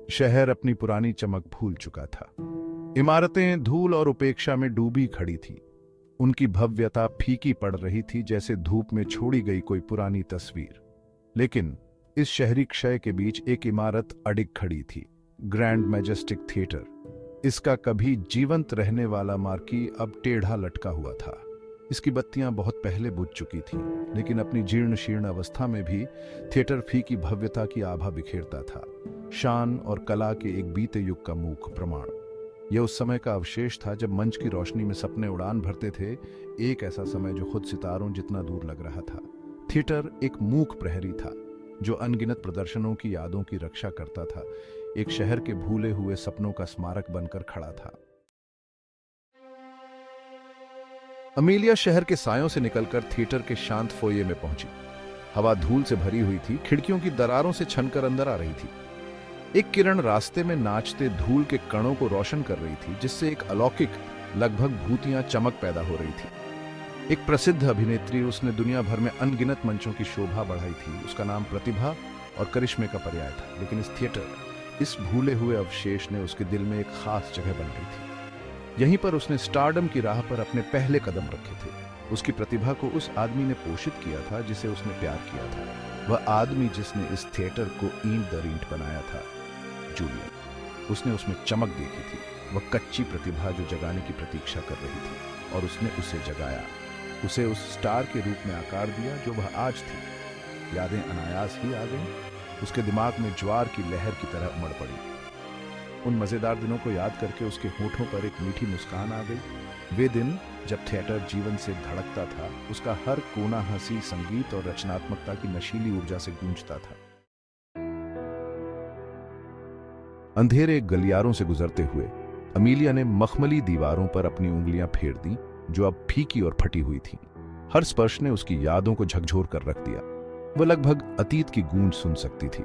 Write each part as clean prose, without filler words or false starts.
शहर अपनी पुरानी चमक भूल चुका था। इमारतें धूल और उपेक्षा में डूबी खड़ी थीं। उनकी भव्यता फीकी पड़ रही थी, जैसे धूप में छोड़ी गई कोई पुरानी तस्वीर। लेकिन इस शहरी क्षय के बीच एक इमारत अडिग खड़ी थी, ग्रैंड मैजेस्टिक थिएटर। इसका कभी जीवंत रहने वाला मार्की अब टेढ़ा लटका हुआ था। इसकी बत्तियां बहुत पहले बुझ चुकी थीं, लेकिन अपनी जीर्ण शीर्ण अवस्था में भी थिएटर फीकी भव्यता की आभा बिखेरता था, शान और कला के एक बीते युग का मूक प्रमाण। यह उस समय का अवशेष था जब मंच की रोशनी में सपने उड़ान भरते थे, एक ऐसा समय जो खुद सितारों जितना दूर लग रहा था। थिएटर एक मूक प्रहरी था जो अनगिनत प्रदर्शनों की यादों की रक्षा करता था, एक शहर के भूले हुए सपनों का स्मारक बनकर खड़ा था। अमीलिया शहर के सायों से निकलकर थिएटर के शांत फोये में पहुंची। हवा धूल से भरी हुई थी, खिड़कियों की दरारों से छनकर अंदर आ रही थी। एक किरण रास्ते में नाचते धूल के कणों को रोशन कर रही थी, जिससे एक अलौकिक, लगभग भूतिया चमक पैदा हो रही थी। एक प्रसिद्ध अभिनेत्री, उसने दुनिया भर में अनगिनत मंचों की शोभा बढ़ाई थी। उसका नाम प्रतिभा और करिश्मे का पर्याय था, लेकिन इस थिएटर, इस भूले हुए अवशेष ने उसके दिल में एक खास जगह बन गई थी। यहीं पर उसने स्टारडम की राह पर अपने पहले कदम रखे थे। उसकी प्रतिभा को उस आदमी ने पोषित किया था जिसे उसने प्यार किया था, वह आदमी जिसने इस थिएटर को ईंट दर ईंट बनाया था, जूलियन। उसने उसमें चमक देखी थी, वह कच्ची प्रतिभा जो जगाने की प्रतीक्षा कर रही थी, और उसने उसे जगाया, उसे उस स्टार के रूप में आकार दिया जो वह आज थी। यादें अनायास ही आ गईं, उसके दिमाग में ज्वार की लहर की तरह उमड़ पड़ी। उन मजेदार दिनों को याद करके उसके होठों पर एक मीठी मुस्कान आ गई। वे दिन जब थिएटर जीवन से धड़कता था, उसका हर कोना हंसी, संगीत और रचनात्मकता की नशीली ऊर्जा से गूंजता था। अंधेरे गलियारों से गुजरते हुए अमीलिया ने मखमली दीवारों पर अपनी उंगलियां फेर दी, जो अब फीकी और फटी हुई थीं। हर स्पर्श ने उसकी यादों को झकझोर कर रख दिया। वह लगभग अतीत की गूंज सुन सकती थी,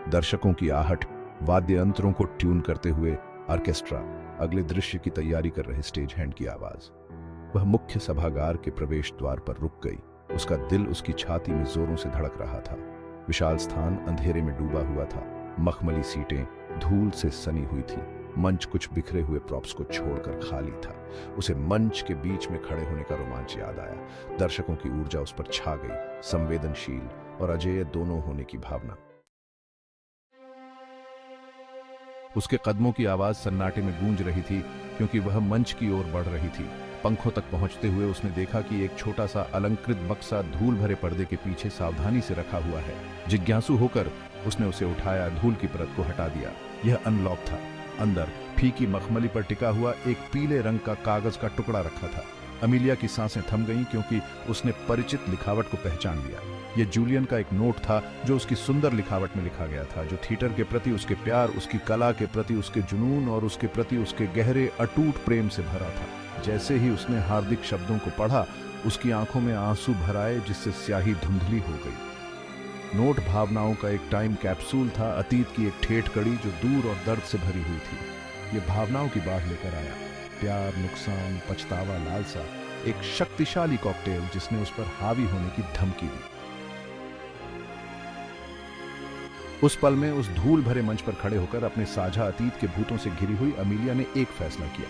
दर्शकों की आहट, वाद्य यंत्रों को ट्यून करते हुए ऑर्केस्ट्रा, अगले दृश्य की तैयारी कर रहे स्टेज हैंड की आवाज। वह मुख्य सभागार के प्रवेश द्वार पर रुक गई। उसका दिल उसकी छाती में जोरों से धड़क रहा था। विशाल स्थान अंधेरे में डूबा हुआ था, मखमली सीटें धूल से सनी हुई थी, मंच कुछ बिखरे हुए प्रॉप्स को छोड़कर खाली था। उसे मंच के बीच में खड़े होने का रोमांच याद आया। दर्शकों की ऊर्जा उस पर छा गई, संवेदनशील और अजेय दोनों होने की भावना। उसके कदमों की आवाज सन्नाटे में गूंज रही थी, क्योंकि वह मंच की ओर बढ़ रही थी। पंखों तक पहुंचते हुए उसने देखा कि एक छोटा सा अलंकृत बक्सा धूल भरे पर्दे के पीछे सावधानी से रखा हुआ है। जिज्ञासु होकर उसने उसे उठाया, धूल की परत को हटा दिया। यह अनलॉक था। अंदर फीकी मखमली पर टिका हुआ एक पीले रंग का कागज का टुकड़ा रखा था। अमीलिया की सांसें थम गईं, क्योंकि उसने परिचित लिखावट को पहचान लिया। यह जूलियन का एक नोट था, जो उसकी सुंदर लिखावट में लिखा गया था, जो थिएटर के प्रति उसके प्यार, उसकी कला के प्रति उसके जुनून और उसके प्रति उसके गहरे अटूट प्रेम से भरा था। जैसे ही उसने हार्दिक शब्दों को पढ़ा, उसकी आंखों में आंसू भर आए, जिससे स्याही धुंधली हो गई। नोट भावनाओं का एक टाइम कैप्सूल था, अतीत की एक ठेठ कड़ी जो दूर और दर्द से भरी हुई थी। ये भावनाओं की बाढ़ लेकर आया, प्यार, नुकसान, पछतावा, लालसा, एक शक्तिशाली कॉकटेल जिसने उस पर हावी होने की धमकी दी। उस पल में, उस धूल भरे मंच पर खड़े होकर अपने साझा अतीत के भूतों से घिरी हुई अमीलिया ने एक फैसला किया।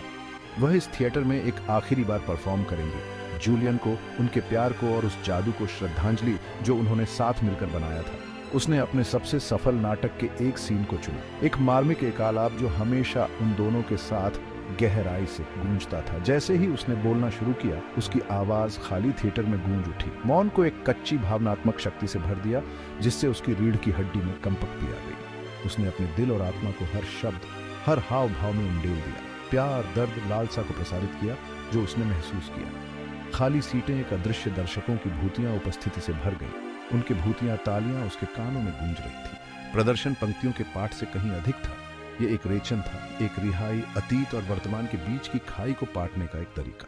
वह इस थिएटर में एक आखिरी बार परफॉर्म करेंगे, जूलियन को, उनके प्यार को और उस जादू को श्रद्धांजलि जो उन्होंने साथ मिलकर बनाया था। उसने अपने सबसे सफल नाटक के एक सीन को चुना, एक मार्मिक एकालाप जो हमेशा उन दोनों के साथ गहराई से गूंजता था। जैसे ही उसने बोलना शुरू किया, उसकी आवाज खाली थिएटर में गूंज उठी, मौन को एक कच्ची भावनात्मक शक्ति से भर दिया, जिससे उसकी रीढ़ की हड्डी में कंपक भी आ गई। उसने अपने दिल और आत्मा को हर शब्द, हर हाव भाव में उंडेल दिया, प्यार, दर्द, लालसा को प्रसारित किया जो उसने महसूस किया। खाली सीटें एक अदृश्य दर्शकों की भूतियां उपस्थिति से भर गई। उनके भूतियां तालियां उसके कानों में गूंज रही थी। प्रदर्शन पंक्तियों के पाठ से कहीं अधिक था। ये एक रेचन था, एक रिहाई, अतीत और वर्तमान के बीच की खाई को पाटने का एक तरीका।